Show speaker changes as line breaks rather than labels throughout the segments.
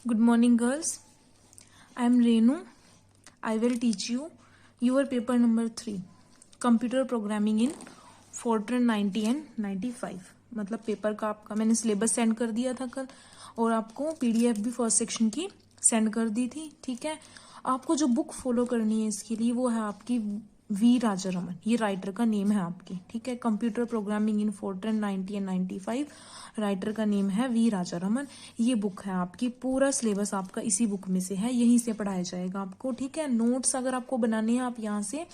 Good morning, girls. I am Renu. I will teach you your paper number 3, computer programming in Fortran 90 and 95. मतलब paper का आपका मैंने syllabus send कर दिया था कल, और आपको पीडीएफ भी फर्स्ट सेक्शन की सेंड कर दी थी. ठीक है, आपको जो बुक फॉलो करनी है इसके लिए वो है आपकी वी राजारमन. ये राइटर का नेम है आपकी. ठीक है, computer programming in Fortran 90 and 95. Writer का नेम है वी राजारमन. ये बुक है आपकी. पूरा सिलेबस आपका इसी बुक में से है, यहीं से पढ़ाया जाएगा आपको. ठीक है, नोट्स अगर आपको बनाने हैं आप यहाँ से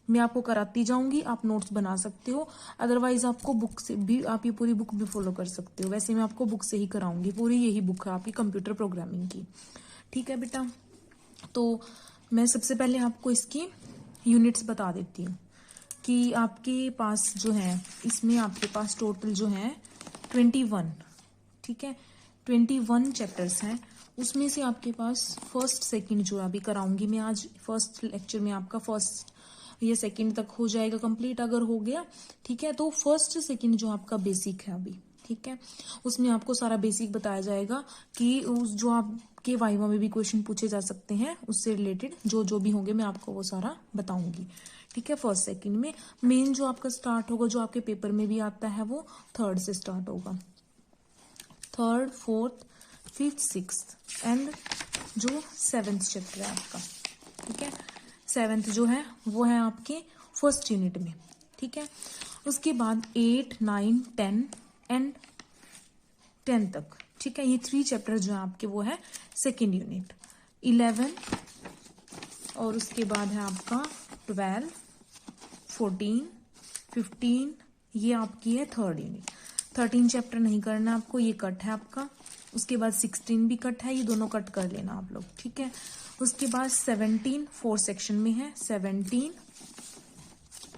मैं आपको कराती जाऊंगी, आप नोट्स बना सकते हो. अदरवाइज आपको बुक से भी आप ये पूरी बुक भी फॉलो कर सकते हो. वैसे मैं आपको बुक से ही कराऊंगी. पूरी यही बुक है आपकी कंप्यूटर प्रोग्रामिंग की. ठीक है बेटा, तो मैं सबसे पहले आपको इसकी यूनिट्स बता देती हूँ कि आपके पास जो है इसमें आपके पास टोटल जो है 21. ठीक है, 21 चैप्टर्स हैं. उसमें से आपके पास फर्स्ट सेकंड जो अभी कराऊंगी मैं आज फर्स्ट लेक्चर में, आपका फर्स्ट ये सेकंड तक हो जाएगा कंप्लीट अगर हो गया. ठीक है, तो फर्स्ट सेकंड जो आपका बेसिक है अभी, ठीक है, उसमें आपको सारा बेसिक बताया जाएगा कि उस जो आपके वाइवा में भी क्वेश्चन पूछे जा सकते हैं उससे रिलेटेड जो जो भी होंगे मैं आपको वो सारा बताऊंगी. ठीक है, फर्स्ट सेकंड में मेन जो आपका स्टार्ट होगा जो आपके पेपर में भी आता है वो थर्ड से स्टार्ट होगा. Third, fourth, fifth, sixth and जो सेवेंथ चैप्टर है आपका. ठीक है, सेवेंथ जो है वो है आपके फर्स्ट यूनिट में. ठीक है, उसके बाद 8, 9, 10 एंड 10 तक. ठीक है, ये 3 चैप्टर जो है आपके वो है सेकेंड यूनिट. 11 और उसके बाद है आपका 12, 14, 15 ये आपकी है थर्ड यूनिट. 13 चैप्टर नहीं करना आपको, ये कट है आपका. उसके बाद 16 भी कट है, ये दोनों कट कर लेना आप लोग. ठीक है, उसके बाद 17 4 सेक्शन में है. 17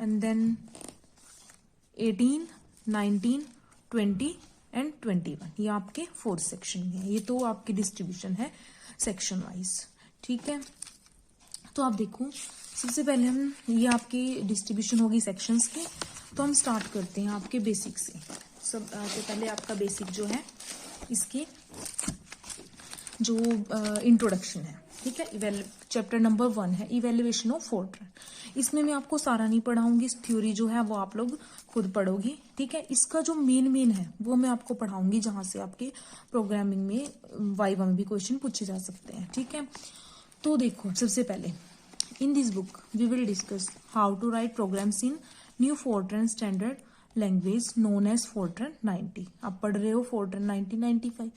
एंड देन 18, 19, 20 एंड 21 ये आपके 4 सेक्शन में है. ये तो आपकी डिस्ट्रीब्यूशन है सेक्शन वाइज. ठीक है, तो आप देखो सबसे पहले हम ये आपकी डिस्ट्रीब्यूशन होगी सेक्शंस की. तो हम स्टार्ट करते हैं आपके बेसिक से. सबसे पहले आपका बेसिक जो है इसकी जो इंट्रोडक्शन है. ठीक है, चैप्टर नंबर 1 है इवेल्युएशन ऑफ फोर्ट्रन. इसमें मैं आपको सारा नहीं पढ़ाऊंगी, इस थ्योरी जो है वो आप लोग खुद पढ़ोगी. ठीक है, इसका जो मेन है वो मैं आपको पढ़ाऊंगी जहां से आपके प्रोग्रामिंग में वाइवा में भी क्वेश्चन पूछे जा सकते हैं. ठीक है, तो देखो सबसे पहले in this book we will discuss how to write programs in new Fortran standard language known as Fortran 90. आप पढ़ रहे हो फोर्ट्रन 90, 95,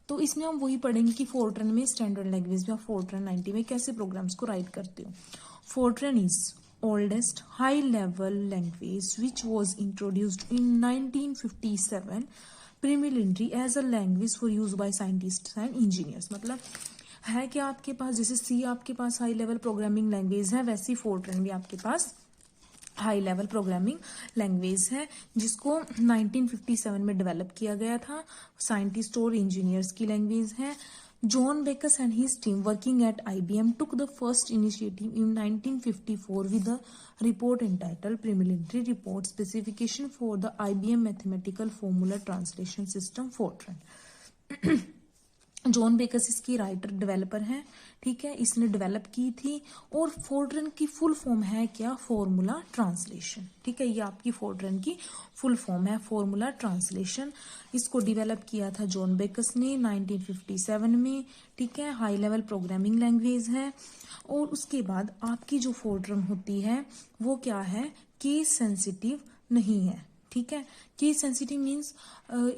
तो इसमें हम वही पढ़ेंगे कि फोर्ट्रन में स्टैंडर्ड लैंग्वेज में फोर्ट्रन 90 में कैसे प्रोग्राम्स को राइट करते हो. Fortran is oldest high level language which was introduced in 1957 preliminary as a language for use by scientists and engineers. मतलब है कि आपके पास जैसे सी आपके पास हाई लेवल प्रोग्रामिंग लैंग्वेज है, वैसी फोर्ट्रन भी आपके पास हाई लेवल प्रोग्रामिंग लैंग्वेज है जिसको 1957 में डेवलप किया गया था. साइंटिस्ट और इंजीनियर्स की लैंग्वेज है. John Backus and his team working at IBM took the first initiative in 1954 with a report entitled Preliminary Report Specification for the IBM Mathematical Formula Translation System Fortran. John Backus इसकी writer developer है. ठीक है, इसने develop की थी. और Fortran की full form है क्या? Formula translation. ठीक है, ये आपकी फोर्ट्रन की फुल फॉर्म है फॉर्मूला ट्रांसलेशन. इसको डेवलप किया था जॉन बेकस ने 1957 में. ठीक है, हाई लेवल प्रोग्रामिंग लैंग्वेज है. और उसके बाद आपकी जो फोर्ट्रन होती है वो क्या है? केस सेंसिटिव नहीं है. ठीक है, केस सेंसिटिव मीन्स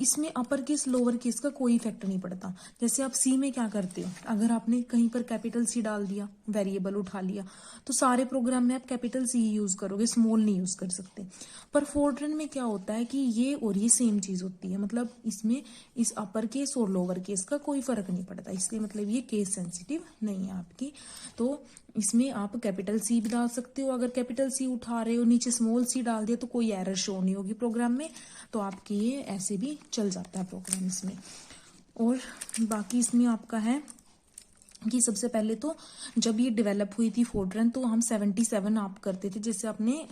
इसमें अपर केस लोअर केस का कोई इफेक्ट नहीं पड़ता. जैसे आप सी में क्या करते हो, अगर आपने कहीं पर कैपिटल सी डाल दिया, वेरिएबल उठा लिया, तो सारे प्रोग्राम में आप कैपिटल सी ही यूज करोगे, स्मॉल नहीं यूज कर सकते. पर फोर्ट्रन में क्या होता है कि ये और ये सेम चीज होती है. मतलब इसमें इस अपर केस और लोअर केस का कोई फर्क नहीं पड़ता, इसलिए मतलब ये केस सेंसिटिव नहीं है आपकी. तो इसमें आप कैपिटल सी भी डाल सकते हो. अगर कैपिटल सी उठा रहे हो, नीचे स्मॉल सी डाल दिया तो कोई एरर शो नहीं होगी प्रोग्राम में. तो आपकी ये ऐसे भी चल जाता है प्रोग्राम इसमें. और बाकी इसमें आपका है कि सबसे पहले तो जब ये डेवलप हुई थी फोर्ट्रन तो हम 77 आप करते थे, जैसे आपने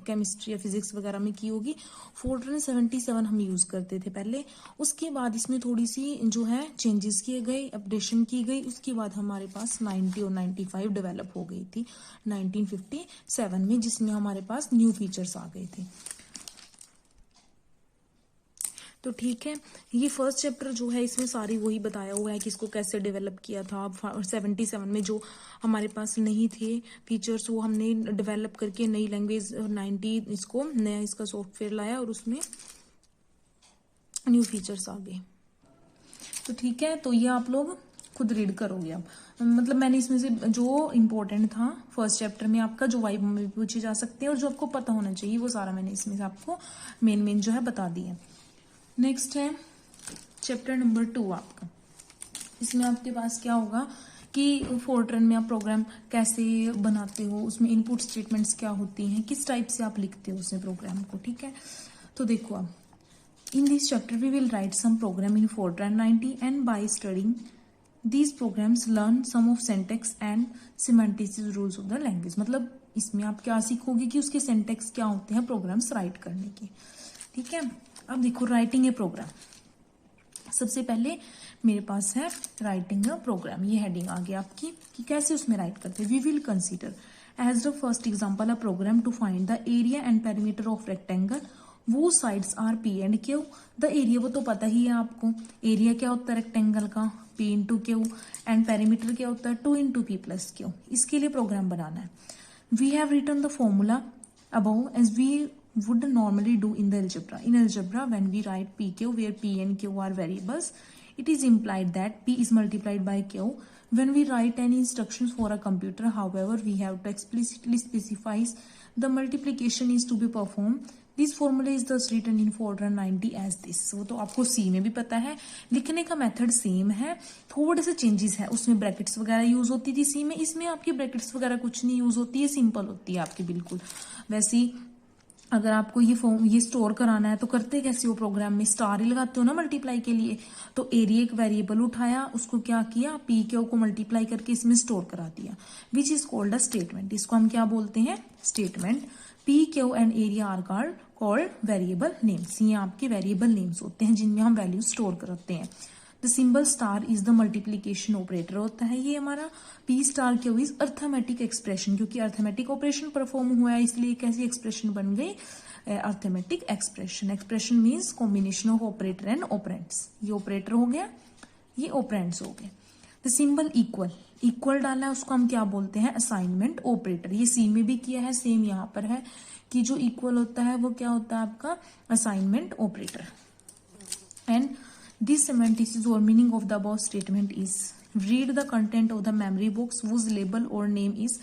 केमिस्ट्री या फिजिक्स वगैरह में की होगी। फोर्ट्रन 77 हम यूज करते थे पहले। उसके बाद इसमें थोड़ी सी जो है चेंजेस किए गए, अपडेशन की गई। उसके बाद हमारे पास 90 और 95 डेवलप हो गई थी 1957 में, जिसमें हमारे पास न्यू फीचर्स आ गए थे। तो ठीक है, ये फर्स्ट चैप्टर जो है इसमें सारी वही बताया हुआ है कि इसको कैसे डेवलप किया था। 77 में जो हमारे पास नहीं थे फीचर्स वो हमने डेवलप करके नई लैंग्वेज 90 इसको नया इसका सॉफ्टवेयर लाया और उसमें न्यू फीचर्स आ गए। तो ठीक है, तो ये आप लोग खुद रीड करोगे। अब मतलब मैंने इसमें से जो इम्पोर्टेंट था फर्स्ट चैप्टर में आपका, जो वाइब में भी पूछे जा सकते हैं और जो आपको पता होना चाहिए, वो सारा मैंने इसमें से आपको मेन जो है बता दिया। नेक्स्ट है चैप्टर नंबर 2 आपका। इसमें आपके पास क्या होगा कि फोर्ट्रन में आप प्रोग्राम कैसे बनाते हो, उसमें इनपुट स्टेटमेंट्स क्या होती हैं, किस टाइप से आप लिखते हो उसमें प्रोग्राम को। ठीक है, तो देखो आप in this chapter we will write some program in Fortran 90 and by studying these programs learn some of syntax and semantics rules of the language. मतलब इसमें आप क्या सीखोगे कि उसके सिंटैक्स क्या होते हैं प्रोग्राम्स राइट करने के। ठीक है, अब देखो राइटिंग ए प्रोग्राम। सबसे पहले मेरे पास है राइटिंग अ प्रोग्राम, ये हेडिंग आ गई आपकी कि कैसे उसमें राइट करते हैं। We will consider as the first example a program to find the area and perimeter of rectangle वो sides are P and Q. The area वो तो पता ही है आपको, एरिया क्या होता है रेक्टेंगल का, P into Q, and perimeter क्या होता है 2 इंटू पी प्लस क्यू। इसके लिए प्रोग्राम बनाना है। We have written the formula above as we would normally do in the algebra. In algebra, when we write pq where p and q are variables, it is implied that p is multiplied by q. When we write any instructions for a computer, however, we have to explicitly specify the multiplication is to be performed. This formula is thus written in Fortran 90 as this. वो तो आपको सी में भी पता है, लिखने का method same है, थोड़े से चेंजेस है। उसमें ब्रैकेट्स वगैरह यूज होती थी सी में, इसमें आपकी ब्रैकेट्स वगैरह कुछ नहीं यूज होती है, सिंपल होती है आपकी बिल्कुल। वैसे ही अगर आपको ये स्टोर कराना है तो करते कैसे हो प्रोग्राम में, स्टार ही लगाते हो ना मल्टीप्लाई के लिए। तो एरिया एक वेरिएबल उठाया, उसको क्या किया पी क्यू को मल्टीप्लाई करके इसमें स्टोर करा दिया, which is called a statement. इसको हम क्या बोलते हैं statement. P Q and area are called variable names. ये आपके वेरिएबल नेम्स होते हैं जिनमें हम वैल्यू स्टोर करते हैं। The symbol star is the multiplication operator होता है ये हमारा। P star Q is arithmetic expression, क्योंकि अर्थमेटिक ऑपरेशन परफॉर्म हुआ है इसलिए कैसी एक्सप्रेशन बन गई arithmetic expression. Expression means combination of operator and operands. ये ऑपरेटर हो गया, ये ऑपरेंट्स हो गए। द सिंबल इक्वल, इक्वल डाला है उसको हम क्या बोलते हैं असाइनमेंट ऑपरेटर। ये सी में भी किया है, सेम यहाँ पर है कि जो इक्वल होता है वो क्या होता है आपका assignment operator. And this semantics or meaning of the above statement is read the content of the memory box whose label or name is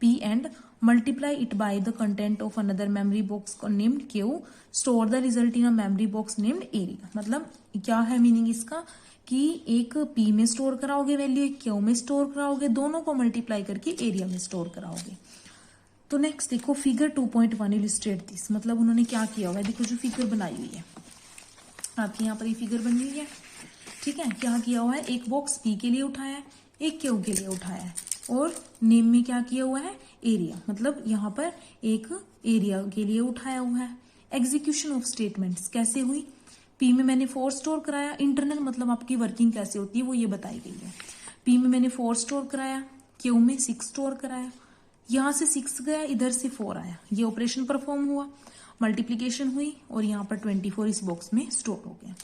p and multiply it by the content of another memory box named q, store the result in a memory box named area। मतलब क्या है meaning इसका कि एक p में store कराओगे value, एक q में स्टोर कराओगे, दोनों को मल्टीप्लाई करके एरिया में स्टोर कराओगे। तो नेक्स्ट देखो फिगर 2.1 इलिस्ट्रेट दिस। मतलब उन्होंने क्या किया हुआ है, देखो जो फिगर बनाई हुई है आपके यहाँ पर ये फिगर बनी हुई है। ठीक है, क्या किया हुआ है एक बॉक्स पी के लिए उठाया है, एक क्यू के लिए उठाया है, और नेम में क्या किया हुआ है एरिया। मतलब यहाँ पर एक एरिया के लिए उठाया हुआ है। एग्जीक्यूशन ऑफ स्टेटमेंट्स कैसे हुई, पी में मैंने 4 स्टोर कराया, इंटरनल मतलब आपकी वर्किंग कैसे होती है वो ये बताई गई है। पी में मैंने 4 स्टोर कराया, क्यू में 6 स्टोर कराया, यहाँ से 6 गया इधर से 4 आया, ये ऑपरेशन परफॉर्म हुआ, मल्टीप्लीकेशन हुई और यहाँ पर 24 इस बॉक्स में स्टोर हो गया।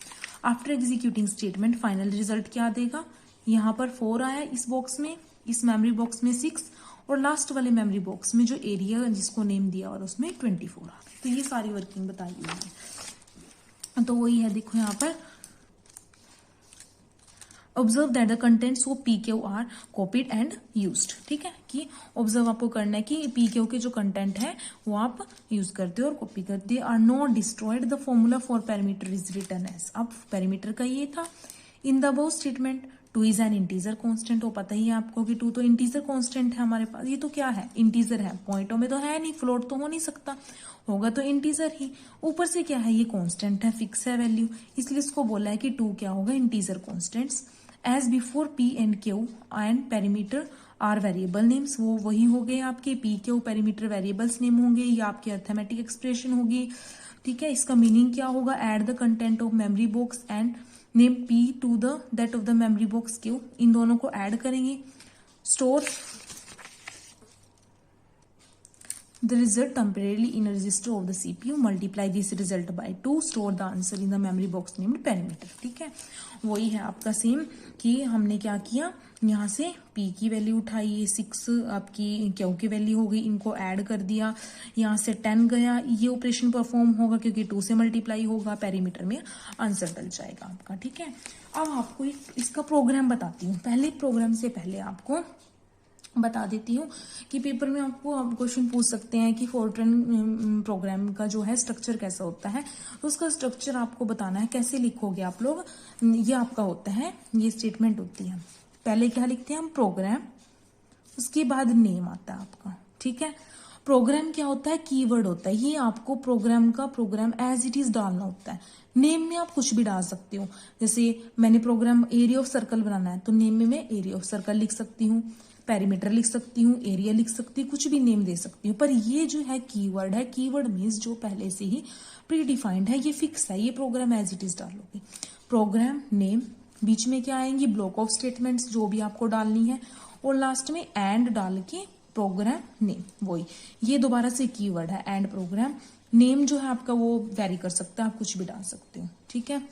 After executing statement final result क्या देगा, यहाँ पर 4 आया इस बॉक्स में, इस मेमोरी बॉक्स में 6 और लास्ट वाले मेमोरी बॉक्स में जो एरिया जिसको नेम दिया और उसमें 24 आ गया। तो ये सारी वर्किंग बताई हुई है। तो वही है देखो यहाँ पर observe that the contents of P Q R copied and used. ठीक है, कि ऑब्जर्व आपको करना है कि पी क्यू के जो कंटेंट है वो आप यूज करते हो और कॉपी करते हो। Are not destroyed, the formula for perimeter is written as. अब पेरीमीटर का ये था in the above statement 2 is an integer constant. हो पता ही है आपको कि 2 तो इंटीजर कांस्टेंट है हमारे पास। ये तो क्या है इंटीजर है, पॉइंटों में तो है नहीं, फ्लोट तो हो नहीं सकता, होगा तो इंटीजर ही। ऊपर से क्या है ये कांस्टेंट है, फिक्स है वैल्यू, इसलिए इसको बोला है कि 2 क्या होगा integer constants. As before P and Q and perimeter are variable names, वो वही हो गए आपके P Q perimeter variables name होंगे, या आपकी अर्थमेटिक एक्सप्रेशन होगी। ठीक है, इसका मीनिंग क्या होगा, add the content of memory box and name P to the that of the memory box Q, इन दोनों को ऐड करेंगे। Store the result temporarily in a register of the CPU, multiply this result by 2, store the answer in the memory box named perimeter। ठीक है, वही है आपका same कि हमने क्या किया, यहाँ से P की वैल्यू उठाई, 6 आपकी Q की वैल्यू हो गई, इनको ऐड कर दिया, यहाँ से 10 गया, ये ऑपरेशन परफॉर्म होगा क्योंकि 2 से मल्टीप्लाई होगा, पेरीमीटर में आंसर डल जाएगा आपका। ठीक है, अब आपको इसका प्रोग्राम बताती हूँ। पहले प्रोग्राम से पहले आपको बता देती हूँ कि पेपर में आपको आप क्वेश्चन पूछ सकते हैं कि फोर्ट्रन प्रोग्राम का जो है स्ट्रक्चर कैसा होता है, तो उसका स्ट्रक्चर आपको बताना है। कैसे लिखोगे आप लोग, ये आपका होता है, ये स्टेटमेंट होती है। पहले क्या लिखते हैं हम, प्रोग्राम, उसके बाद नेम आता है आपका। ठीक है, प्रोग्राम क्या होता है, कीवर्ड होता है, ये आपको प्रोग्राम का प्रोग्राम एज इट इज डालना होता है। नेम में आप कुछ भी डाल सकते हो, जैसे मैंने प्रोग्राम एरिया ऑफ सर्कल बनाना है तो नेम में मैं एरिया ऑफ सर्कल लिख सकती हूँ, पेरीमीटर लिख सकती हूँ, एरिया लिख सकती हूँ, कुछ भी नेम दे सकती हूँ। पर ये जो है कीवर्ड है, कीवर्ड मीन्स जो पहले से ही प्री डिफाइंड है, ये फिक्स है, ये प्रोग्राम एज इट इज डालोगे। प्रोग्राम नेम, बीच में क्या आएंगी, ब्लॉक ऑफ स्टेटमेंट्स जो भी आपको डालनी है, और लास्ट में एंड डाल के प्रोग्राम नेम, वही ये दोबारा से कीवर्ड है एंड प्रोग्राम नेम जो है आपका वो वेरी कर सकता है, आप कुछ भी डाल सकते हो। ठीक है,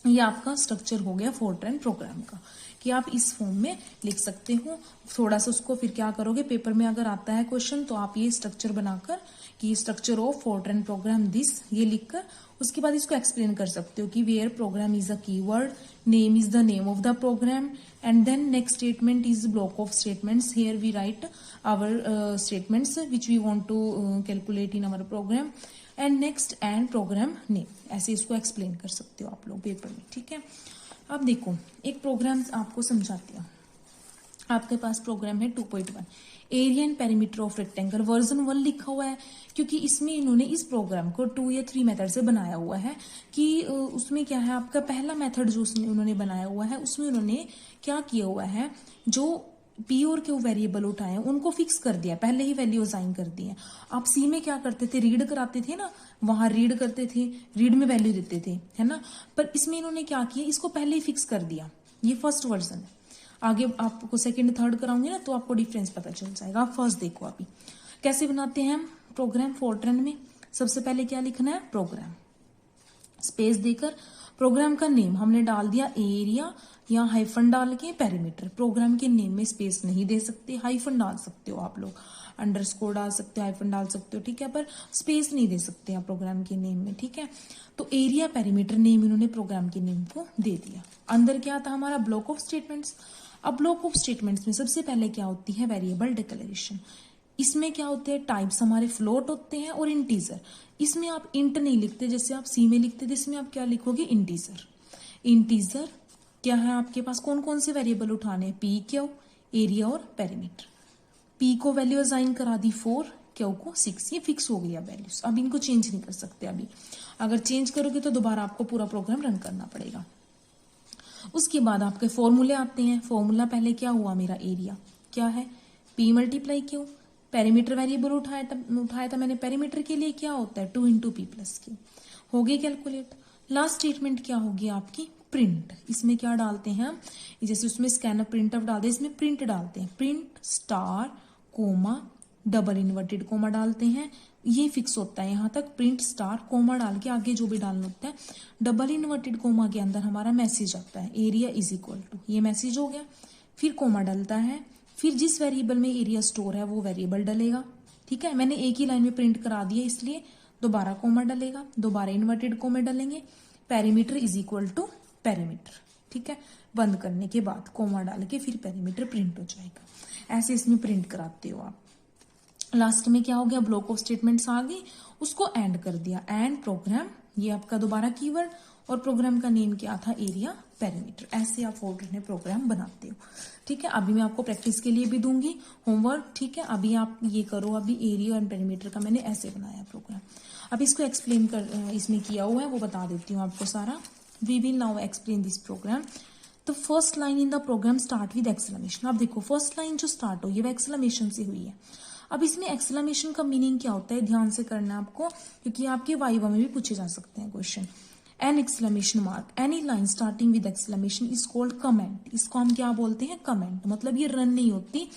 ये आपका स्ट्रक्चर हो गया फोर्ट्रन प्रोग्राम का, कि आप इस फॉर्म में लिख सकते हो। थोड़ा सा उसको फिर क्या करोगे, पेपर में अगर आता है क्वेश्चन तो आप ये स्ट्रक्चर बनाकर कि structure of Fortran program this, ये लिखकर उसके बाद इसको एक्सप्लेन कर सकते हो कि where program is a keyword, name is the name of the program, and then next statement is block of statements, here we write our statements which we want to calculate in our program, and next end program name, ऐसे इसको explain कर सकते हो आप लोग paper में। ठीक है, अब देखो एक प्रोग्राम आपको समझाती हूँ। आपके पास प्रोग्राम है 2.1, area and perimeter of rectangle, version 1 लिखा हुआ है क्योंकि इसमें इन्होंने इस प्रोग्राम को 2 या 3 मेथड से बनाया हुआ है। कि उसमें क्या है, आपका पहला मेथड जो उन्होंने बनाया हुआ है उसमें उन्होंने क्या किया हुआ है, जो पी और क्यू वेरिएबल उठाए उनको फिक्स कर दिया, पहले ही वैल्यू असाइन कर दी है। आप सी में क्या करते थे, रीड कराते थे ना, वहां रीड करते थे, रीड में वैल्यू देते थे, है ना, पर इसमें इन्होंने क्या किया, इसको पहले ही फिक्स कर दिया। ये फर्स्ट वर्जन है, आगे आपको सेकंड थर्ड कराऊंगी ना तो आपको डिफरेंस पता चल जाएगा। आप फर्स्ट देखो अभी कैसे बनाते हैं हम प्रोग्राम फोर्ट्रन में। सबसे पहले क्या लिखना है, प्रोग्राम, स्पेस देकर प्रोग्राम का नेम हमने डाल दिया एरिया, या हाइफन डाल के पेरीमीटर। प्रोग्राम के नेम में स्पेस नहीं दे सकते, हाइफन डाल सकते हो आप लोग, अंडरस्कोर डाल सकते हो, हाइफन डाल सकते हो। ठीक है, पर स्पेस नहीं दे सकते आप प्रोग्राम के नेम में। ठीक है, तो एरिया पेरीमीटर नेम इन्होंने प्रोग्राम के नेम को दे दिया। अंदर क्या था हमारा, ब्लॉक ऑफ स्टेटमेंट्स। अब ब्लॉक ऑफ स्टेटमेंट्स में सबसे पहले क्या होती है, वेरिएबल डिक्लेरेशन। इसमें क्या होते हैं, टाइप्स हमारे फ्लोट होते हैं और इंटीजर। इसमें आप इंट नहीं लिखते जैसे आप सी में लिखते थे, इसमें आप क्या लिखोगे, इंटीजर। इंटीजर क्या है आपके पास, कौन कौन से वेरिएबल उठाने हैं, पी क्यू, एरिया और पेरीमीटर। पी को वैल्यू असाइन करा दी 4, क्यू को 6, ये फिक्स हो गई अब वैल्यूज, अब इनको चेंज नहीं कर सकते। अभी अगर चेंज करोगे तो दोबारा आपको पूरा प्रोग्राम रन करना पड़ेगा। उसके बाद आपके फॉर्मूले आते हैं। फॉर्मूला पहले क्या हुआ, मेरा एरिया क्या है, P multiply Q, perimeter variable उठाया था मैंने, पेरीमीटर के लिए क्या होता है, 2 इंटू पी प्लस क्यू, हो गई कैलकुलेट। लास्ट स्टेटमेंट क्या होगी आपकी, प्रिंट। इसमें क्या डालते हैं हम, जैसे उसमें स्कैनर प्रिंट ऑफ डालते हैं, इसमें प्रिंट डालते हैं, print star comma double inverted comma डालते हैं। ये फिक्स होता है यहाँ तक, प्रिंट स्टार कोमा डाल के आगे जो भी डालना होता है। डबल इन्वर्टेड कोमा के अंदर हमारा मैसेज आता है, एरिया इज इक्वल टू, ये मैसेज हो गया। फिर कोमा डलता है, फिर जिस वेरिएबल में एरिया स्टोर है वो वेरिएबल डलेगा। ठीक है, मैंने एक ही लाइन में प्रिंट करा दिया इसलिए दोबारा कोमा डलेगा, दोबारा इन्वर्टेड कोमे डलेंगे। Perimeter is equal to perimeter. ठीक है, बंद करने के बाद कोमा डाल के फिर पेरीमीटर प्रिंट हो जाएगा। ऐसे इसमें प्रिंट कराते हो आप। लास्ट में क्या हो गया, ब्लॉक ऑफ स्टेटमेंट्स आ गई, उसको एंड कर दिया, एंड प्रोग्राम, ये आपका दोबारा कीवर्ड, और प्रोग्राम का नेम क्या था, एरिया पेरीमीटर। ऐसे आप फोर्ट्रन प्रोग्राम बनाते हो। ठीक है, अभी मैं आपको प्रैक्टिस के लिए भी दूंगी होमवर्क। ठीक है, अभी आप ये करो, अभी एरिया एंड पेरीमीटर का मैंने ऐसे बनाया प्रोग्राम। अब इसको एक्सप्लेन कर इसमें किया हुआ है वो बता देती हूँ आपको सारा। We will now explain this program. The first line in the program start with exclamation. अब देखो फर्स्ट लाइन जो स्टार्ट हुई है वो एक्सक्लेमेशन से हुई है। अब इसमें एक्सक्लेमेशन का मीनिंग क्या होता है, ध्यान से करना है आपको, क्योंकि आपके वाइवा में भी पूछे जा सकते हैं question. An exclamation mark, any line starting with exclamation is called comment. इसको हम क्या बोलते हैं, कमेंट। मतलब ये रन नहीं होती,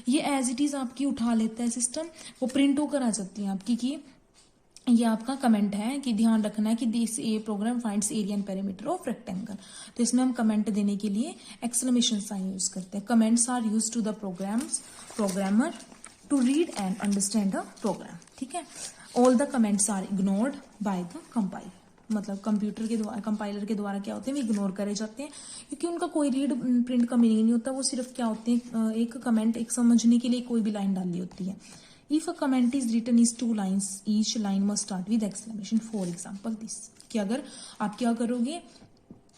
ये एज इट इज आपकी उठा लेता है सिस्टम, वो प्रिंट होकर आ जाती है आपकी कि ये आपका कमेंट है, कि ध्यान रखना है कि this a program finds area and perimeter of rectangle. तो इसमें हम कमेंट देने के लिए एक्सक्लेमेशन साइन यूज करते हैं। Comments are use to the programmer to read and understand the program. ठीक है, all the comments are ignored by the compiler. मतलब कंप्यूटर के द्वारा, कंपाइलर के द्वारा क्या होते हैं, वो इग्नोर करे जाते हैं, क्योंकि उनका कोई रीड प्रिंट का मीनिंग नहीं होता। वो सिर्फ क्या होते हैं, एक कमेंट, एक समझने के लिए कोई भी लाइन डाली होती है। If a comment is written is 2 lines, each line must start with exclamation. For example this, कि अगर आप क्या करोगे,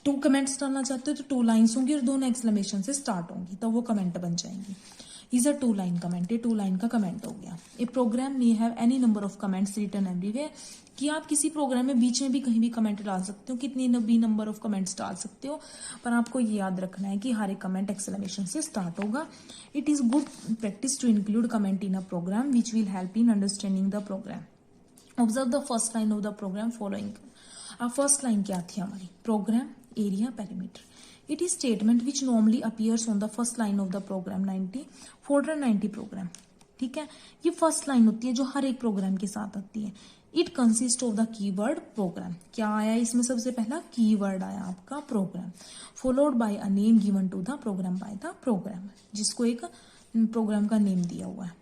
2 कमेंट्स डालना चाहते हो तो 2 लाइन्स होंगी और दोनों एक्सक्लेमेशन से स्टार्ट होंगी, तब वो कमेंट बन जाएंगी। इज अ 2 लाइन कमेंट, ये 2 लाइन का कमेंट हो गया। A program may have any number of comments written everywhere, कि आप किसी प्रोग्राम में बीच में भी कहीं भी कमेंट डाल सकते हो, कितनी भी नंबर ऑफ कमेंट्स डाल सकते हो, पर आपको ये याद रखना है कि हर एक कमेंट एक्सक्लेमेशन से स्टार्ट होगा। It is good practice to include comment in a program which will help in understanding the program. Observe the first line of the program following. अब फर्स्ट लाइन क्या थी हमारी, program area perimeter. It is statement which normally appears on the first line of the program 90 Fortran 90 program। ठीक है, ये first line होती है जो हर एक प्रोग्राम के साथ आती है। It consist of the keyword program. क्या आया इसमें, सबसे पहला कीवर्ड आया आपका program, followed by a name given to the program by the programmer, जिसको एक प्रोग्राम का नेम दिया हुआ है।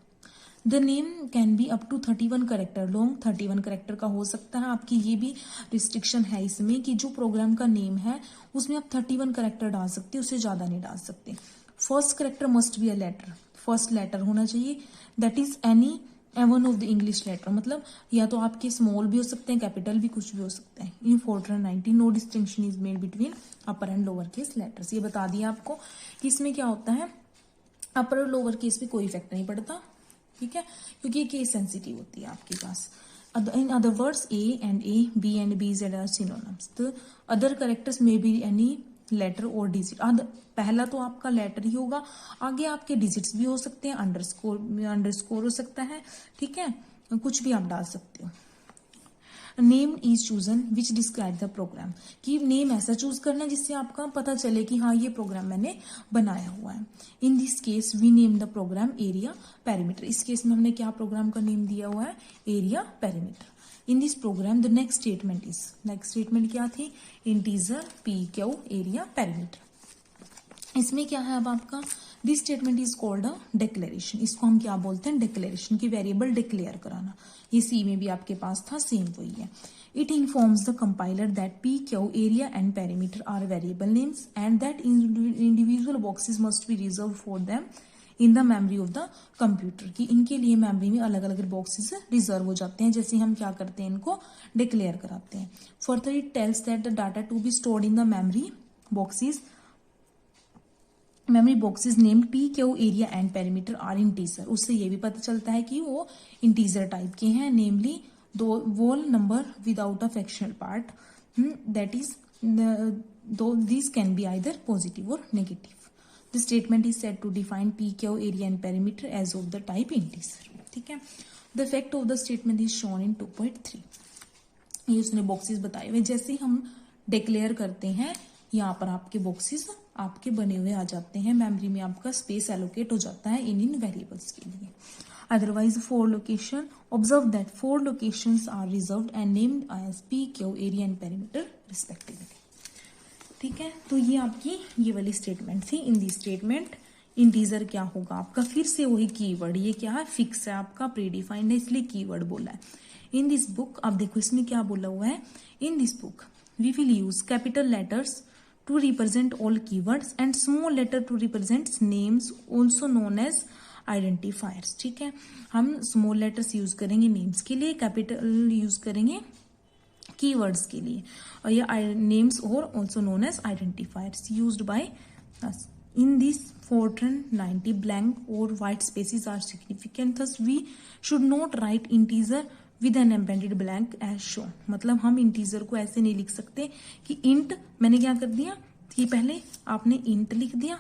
The name can be up to 31 character long, 31 character का हो सकता है। आपकी ये भी रिस्ट्रिक्शन है इसमें कि जो प्रोग्राम का नेम है उसमें आप 31 करेक्टर डाल सकते, उससे ज्यादा नहीं डाल सकते। First character must be a letter, first letter होना चाहिए। That is any one of the English letter, मतलब या तो आपके स्मॉल भी हो सकते हैं, कैपिटल भी, कुछ भी हो सकते हैं। In Fortran 90 no distinction is made between upper and lower case letters. ये बता दिया आपको कि इसमें क्या होता है, अपर और लोअर केस पे कोई इफेक्ट नहीं पड़ता। ठीक है, क्योंकि ये केस सेंसिटिव होती है आपके पास। In other words A and A, B and B, Z are synonyms. The other characters may be any letter और डिजिट। पहला तो आपका लेटर ही होगा, आगे आपके डिजिट्स भी हो सकते हैं, अंडरस्कोर हो सकता है। ठीक है, कुछ भी आप डाल सकते हो। Name is chosen which describe the program, कि नेम ऐसा चूज करना जिससे आपका पता चले कि हाँ ये प्रोग्राम मैंने बनाया हुआ है। In this case we name the program area perimeter. इस केस में हमने क्या प्रोग्राम का नेम दिया हुआ है, area perimeter. In this program the next statement is, next statement क्या थी, integer P Q area perimeter. इसमें क्या है अब आपका, this statement is called a declaration. इसको हम क्या बोलते हैं, डिक्लेरेशन, की वेरिएबल डिक्लेयर कराना। ये सी में भी आपके पास था, सेम वही है। It informs the compiler that P Q area and perimeter are variable names and that individual boxes must be reserve for them in the memory of the computer, कि इनके लिए मेमोरी में अलग अलग बॉक्सेस रिजर्व हो जाते हैं, जैसे हम क्या करते हैं, इनको डिक्लेयर कराते हैं। Further it tells that the data to be stored in the memory boxes name P Q area and perimeter are integer. उससे ये भी पता चलता है कि वो इंटीजर टाइप के हैं, नेमली दो whole number without a fractional part, that is दो this can be either positive और negative. The statement is said to define P Q area and perimeter as of the type integer. ठीक है, the effect of the statement is shown in 2.3। ये उसने boxes बताए हुए, जैसे ही हम declare करते हैं यहाँ पर आपके बॉक्सेस आपके बने हुए आ जाते हैं, मेमोरी में आपका स्पेस एलोकेट हो जाता है इन वेरिएबल्स के लिए। Otherwise 4 location, observe that 4 locations are reserved and named as P Q area and perimeter respectively. ठीक है, तो ये आपकी ये वाली स्टेटमेंट थी। इन दी स्टेटमेंट इंटीजर क्या होगा आपका, फिर से वही कीवर्ड, ये क्या है, फिक्स है आपका, प्रीडिफाइंड है, इसलिए कीवर्ड बोला है। इन दिस बुक, अब देखो इसमें क्या बोला हुआ है, in this book we will use capital letters to represent all keywords and small letter to represent names also known as identifiers। ठीक है, हम small letters यूज करेंगे names के लिए, कैपिटल यूज करेंगे keywords के लिए, और ये names और also known as identifiers used by us। In this Fortran 90 blank or white spaces are significant, thus we should not write integer with an embedded blank as show. मतलब हम integer को ऐसे नहीं लिख सकते कि इंट, मैंने क्या कर दिया, कि पहले आपने इंट लिख दिया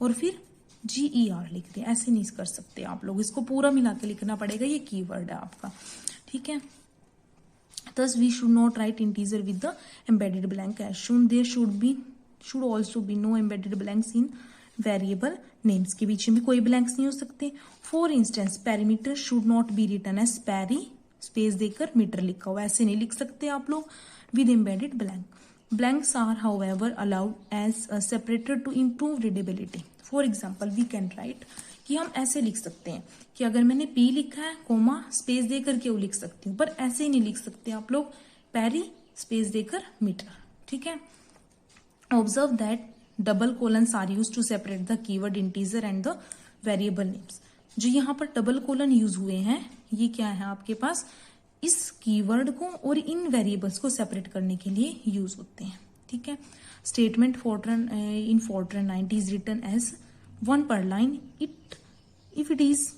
और फिर GER लिख दिया, ऐसे नहीं कर सकते आप लोग, इसको पूरा मिला के लिखना पड़ेगा, ये कीवर्ड है आपका, ठीक है। Thus we should not write integer with the embedded blank as shown. There should also be no embedded blanks in variable names, के बीच में भी कोई blanks नहीं हो सकते। For instance, perimeter should not be written as peri space देकर metre लिखा हुआ, ऐसे नहीं लिख सकते आप लोग with embedded blank. Blanks are however allowed as a separator to improve readability. For example, we can write कि हम ऐसे लिख सकते हैं कि अगर मैंने P लिखा है कोमा स्पेस देकर क्यों लिख सकती हूँ, पर ऐसे ही नहीं लिख सकते आप लोग पैरी स्पेस देकर मीटर, ठीक है। Observe that double colons are use to separate the keyword integer and the variable names. जो यहाँ पर डबल कोलन यूज हुए हैं ये क्या है आपके पास, इस कीवर्ड को और इन वेरिएबल्स को सेपरेट करने के लिए यूज होते हैं, ठीक है। Statement Fortran in Fortran 90 is written as one per line. If it is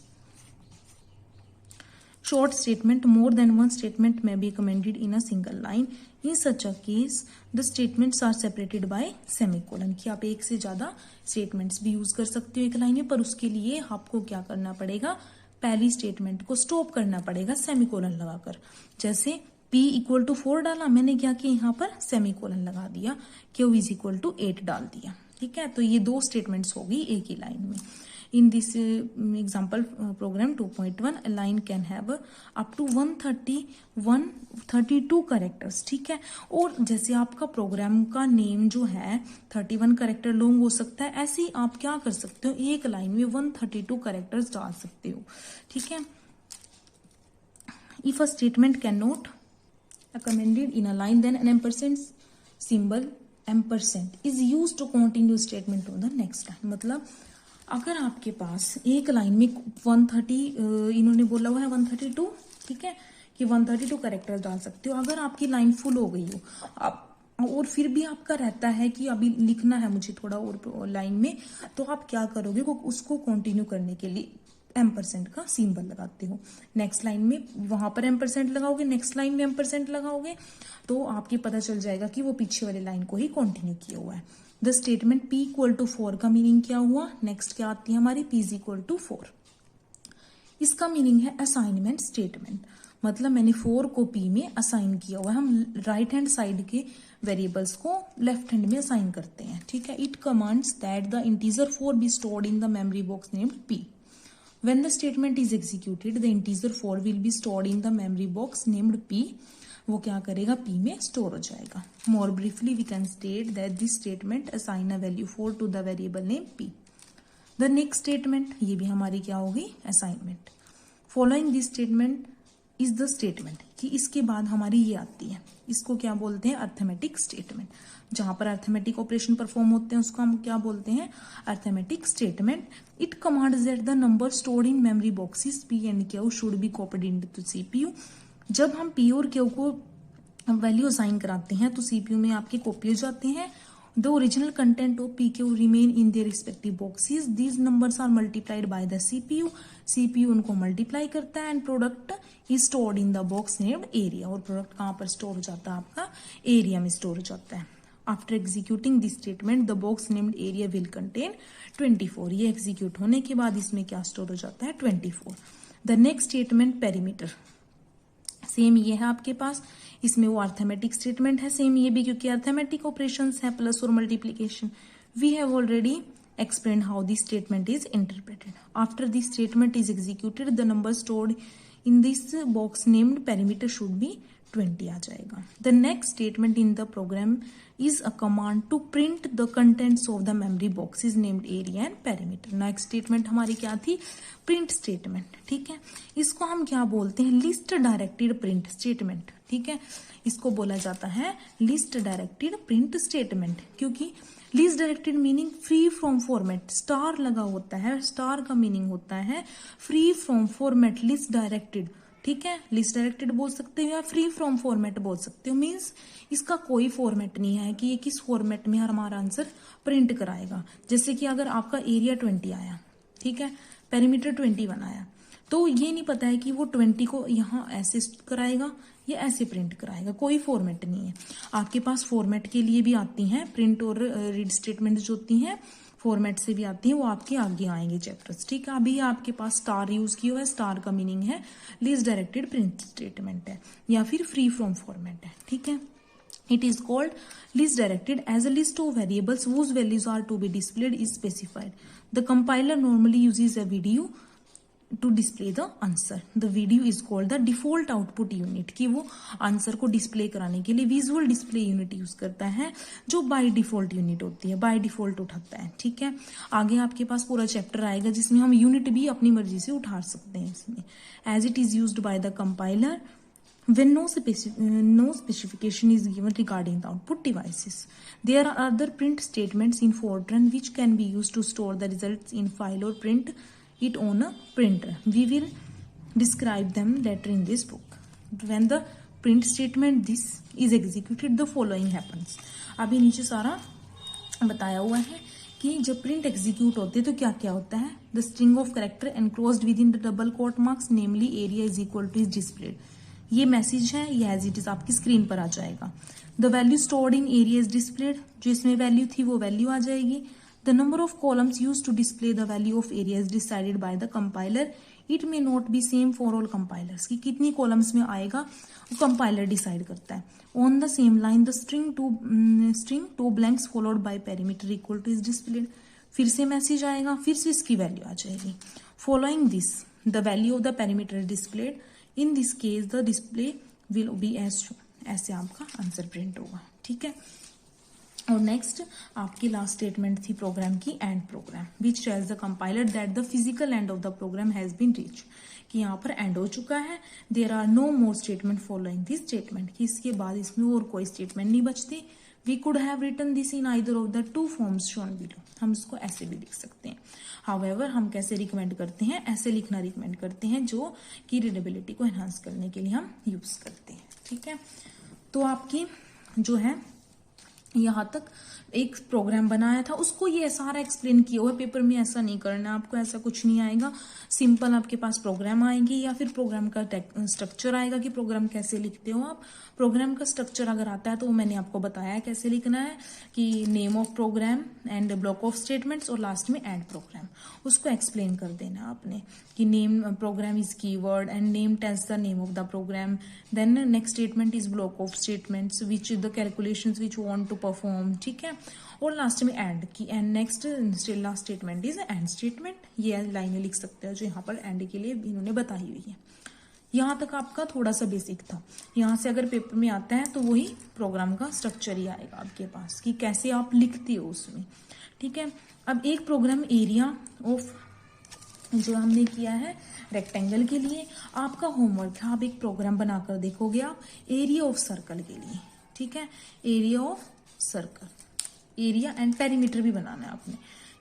short statement, more than one statement may be commented in a single line. In such a case, the statements are separated by semicolon. कि आप एक से ज्यादा statements भी use कर सकते हो एक लाइन में, पर उसके लिए आपको क्या करना पड़ेगा, पहली स्टेटमेंट को स्टॉप करना पड़ेगा सेमीकोलन लगाकर। जैसे P इक्वल टू 4 डाला, मैंने क्या किया यहाँ पर सेमीकोलन लगा दिया, Q इज इक्वल टू 8 डाल दिया, ठीक है। तो ये दो स्टेटमेंट्स होगी एक ही लाइन में। In this example program 2.1 a line can have up to 132 characters, ठीक है। और जैसे आपका प्रोग्राम का नेम जो है 31 कैरेक्टर लॉन्ग हो सकता है, ऐसे ही आप क्या कर सकते हो, एक लाइन में 132 कैरेक्टर्स डाल सकते हो, ठीक है। If a statement can not commended in a line, then an ampersand symbol ampersand is used to continue statement on the next line. मतलब अगर आपके पास एक लाइन में 130 इन्होंने बोला हुआ है 132, ठीक है, कि 132 कैरेक्टर्स डाल सकते हो। अगर आपकी लाइन फुल हो गई हो आप और फिर भी आपका रहता है कि अभी लिखना है मुझे थोड़ा और लाइन में, तो आप क्या करोगे, उसको कंटिन्यू करने के लिए एम्परसेंट का सिंबल लगाते हो। नेक्स्ट लाइन में वहां पर एम्परसेंट लगाओगे, नेक्स्ट लाइन में एम्परसेंट लगाओगे, तो आपकी पता चल जाएगा कि वो पीछे वाले लाइन को ही कंटिन्यू किया हुआ है। The statement P equal to 4 का मीनिंग क्या हुआ, नेक्स्ट क्या आती है हमारी P इज इक्वल टू 4। इसका मीनिंग है असाइनमेंट स्टेटमेंट, मतलब मैंने 4 को P में असाइन किया हुआ है। हम राइट हैंड साइड के वेरिएबल्स को लेफ्ट हैंड में असाइन करते हैं, ठीक है। It commands that the integer 4 B stored in the memory box named P. When the statement is executed, the integer 4 will be stored in the memory box named P. वो क्या करेगा, P में store हो जाएगा। More briefly, we can state that this statement assign a value 4 to the variable name P. The next statement, ये भी हमारी क्या होगी, assignment. Following this statement is the statement, कि इसके बाद हमारी ये आती है, इसको क्या बोलते हैं, अर्थमेटिक स्टेटमेंट। जहां पर अर्थमेटिक ऑपरेशन परफॉर्म होते हैं उसको हम क्या बोलते हैं, arithmetic statement. It commands that the number stored in memory boxes P and Q should be copied into CPU. जब हम P और Q को वैल्यू असाइन कराते हैं तो CPU में आपके कॉपी हो जाते हैं। The original content of PQ remain in their respective boxes. These numbers are multiplied by the CPU. CPU उनको मल्टीप्लाई करता है and product is stored in the box named area. और प्रोडक्ट कहाँ पर स्टोर हो जाता है, आपका एरिया में स्टोर हो जाता है। After executing this statement the box named area will contain 24। ये एग्जीक्यूट होने के बाद इसमें क्या स्टोर हो जाता है, 24। The next statement perimeter, same ये है आपके पास, इसमें वो अर्थमेटिक स्टेटमेंट है, सेम ये भी, क्योंकि अर्थमेटिक ऑपरेशंस है प्लस और multiplication. We have already explained how this statement is interpreted. After this statement is executed, the number stored in this box named perimeter should be 20 आ जाएगा। The next statement in the program is a command to print the contents of the memory boxes named area and perimeter. Next statement हमारी क्या थी, print statement, ठीक है। इसको हम क्या बोलते हैं, list directed print statement, ठीक है। इसको बोला जाता है list directed print statement, क्योंकि least directed meaning free from format, star लगा होता है, स्टार का मीनिंग होता है free from format, list directed, ठीक है। लिस्ट डायरेक्टेड बोल सकते हो या फ्री फ्रॉम फॉर्मेट बोल सकते हो, मीन्स इसका कोई फॉर्मेट नहीं है कि ये किस फॉर्मेट में हमारा आंसर प्रिंट कराएगा। जैसे कि अगर आपका एरिया 20 आया, ठीक है, पेरीमीटर 21 आया, तो ये नहीं पता है कि वो 20 को यहाँ ऐसे कराएगा ये ऐसे प्रिंट कराएगा, कोई फॉर्मेट नहीं है। आपके पास फॉर्मेट के लिए भी आती हैं, प्रिंट और रीड स्टेटमेंट जो होती हैं फॉर्मेट से भी आती हैं, वो आपके आगे आएंगे चैप्टर्स, ठीक है। अभी आपके पास स्टार यूज किया हुआ है, स्टार का मीनिंग है लीस्ट डायरेक्टेड प्रिंट स्टेटमेंट है या फिर फ्री फ्रॉम फॉर्मेट है, ठीक है। It is called list directed as a list of variables whose values are to be displayed is specified. The compiler normally uses a video to display the answer. The video is called the default output unit, कि वो answer को display कराने के लिए visual display unit use करता है, जो by default unit होती है, बाय डिफॉल्ट उठाता है, ठीक है। आगे आपके पास पूरा चैप्टर आएगा जिसमें हम यूनिट भी अपनी मर्जी से उठा सकते हैं इसमें। As it is used by the compiler when no specification is given regarding the output devices. There are other print statements in Fortran which can be used to store the results in file or print it on a printer. We will describe them later in this book. When the print statement this is executed, the following happens. अभी नीचे सारा बताया हुआ है कि जब print execute होते हैं तो क्या क्या होता है। The string of character enclosed within the double quote marks, namely area is equal to is displayed. ये मैसेज है, ये एज इट इज आपकी स्क्रीन पर आ जाएगा। The value stored in area is displayed, जो इसमें वैल्यू थी वो वैल्यू आ जाएगी। The number of columns use to display the value of area is decided by the compiler. It may not be same for all compilers, कि कितनी columns में आएगा वो कंपाइलर डिसाइड करता है। On the same line the string two blanks followed by perimeter equal to is displayed, फिर से message आएगा, फिर से इसकी वैल्यू आ जाएगी। Following this the value of the perimeter is displayed, in this case the display will be as show, ऐसे आपका आंसर प्रिंट होगा, ठीक है। और नेक्स्ट आपकी लास्ट स्टेटमेंट थी प्रोग्राम की, and program which tells the compiler that the physical end of the program has been reach, कि यहाँ पर एंड हो चुका है। There are no more statement following this statement, कि इसके बाद इसमें और कोई स्टेटमेंट नहीं बचती। We could have written this in either of the two forms shown below, हम इसको ऐसे भी लिख सकते हैं। हाउएवर हम कैसे रिकमेंड करते हैं, ऐसे लिखना रिकमेंड करते हैं, जो कि रीडेबिलिटी को एनहांस करने के लिए हम यूज करते हैं, ठीक है। तो आपकी जो है यहाँ तक एक प्रोग्राम बनाया था, उसको ये सारा एक्सप्लेन किया हुआ है। पेपर में ऐसा नहीं करना है आपको, ऐसा कुछ नहीं आएगा। सिंपल आपके पास प्रोग्राम आएंगे या फिर प्रोग्राम का स्ट्रक्चर आएगा कि प्रोग्राम कैसे लिखते हो आप। प्रोग्राम का स्ट्रक्चर अगर आता है तो वो मैंने आपको बताया है कैसे लिखना है, कि name of program and block of statements और लास्ट में एंड प्रोग्राम, उसको एक्सप्लेन कर देना आपने कि name program is keyword and name tells the name of the program, then next statement is block of statements which the calculations which want to perform, ठीक है। और लास्ट में एंड की, end next last statement is end statement, ये लाइनें लिख सकते हो जो यहाँ पर एंड के लिए इन्होंने बताई हुई है। यहाँ तक आपका थोड़ा सा बेसिक था। यहाँ से अगर पेपर में आता है तो वही प्रोग्राम का स्ट्रक्चर ही आएगा आपके पास, कि कैसे आप लिखते हो उसमें, ठीक है। अब एक प्रोग्राम एरिया ऑफ जो हमने किया है रेक्टेंगल के लिए, आपका होमवर्क है, आप एक प्रोग्राम बनाकर देखोगे आप एरिया ऑफ सर्कल के लिए, ठीक है। Area of circle, area and perimeter भी बनाना है आपने,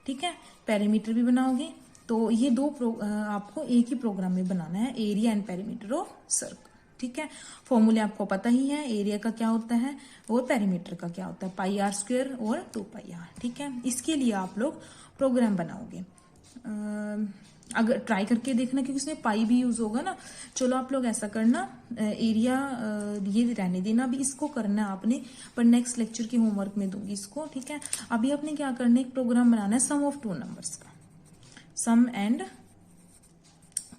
ठीक है। पेरीमीटर भी बनाओगे तो ये दो आपको एक ही प्रोग्राम में बनाना है, area and perimeter of circle, ठीक है। फॉर्मूले आपको पता ही है, एरिया का क्या होता है और पेरीमीटर का क्या होता है, पाई आर स्क्वायर और 2πr, ठीक है। इसके लिए आप लोग प्रोग्राम बनाओगे। अगर ट्राई करके देखना, क्योंकि इसमें पाई भी यूज होगा ना। चलो आप लोग ऐसा करना, एरिया ये रहने देना, अभी इसको करना है आपने, पर नेक्स्ट लेक्चर के होमवर्क में दूंगी इसको, ठीक है। अभी आपने क्या करना है, एक प्रोग्राम बनाना है सम ऑफ टू नंबर्स का, sum and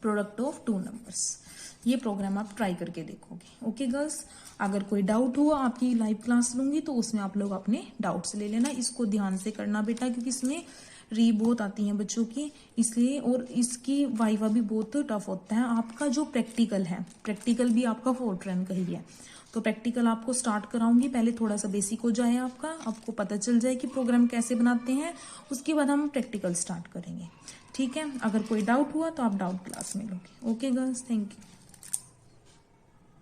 product of two numbers. ये प्रोग्राम आप ट्राई करके देखोगे, ओके गर्ल्स। अगर कोई डाउट हुआ, आपकी लाइव क्लास लूंगी तो उसमें आप लोग अपने डाउट्स ले लेना। इसको ध्यान से करना बेटा, क्योंकि इसमें री बहुत आती हैं बच्चों की, इसलिए, और इसकी वाइवा भी बहुत टफ होता है। आपका जो प्रैक्टिकल है, प्रैक्टिकल भी आपका फोर्ट्रन का ही है, तो प्रैक्टिकल आपको स्टार्ट कराऊंगी। पहले थोड़ा सा बेसिक हो जाए आपका, आपको पता चल जाए कि प्रोग्राम कैसे बनाते हैं, उसके बाद हम प्रैक्टिकल स्टार्ट करेंगे, ठीक है। अगर कोई डाउट हुआ तो आप डाउट क्लास में लोगे, ओके गर्ल्स, थैंक यू।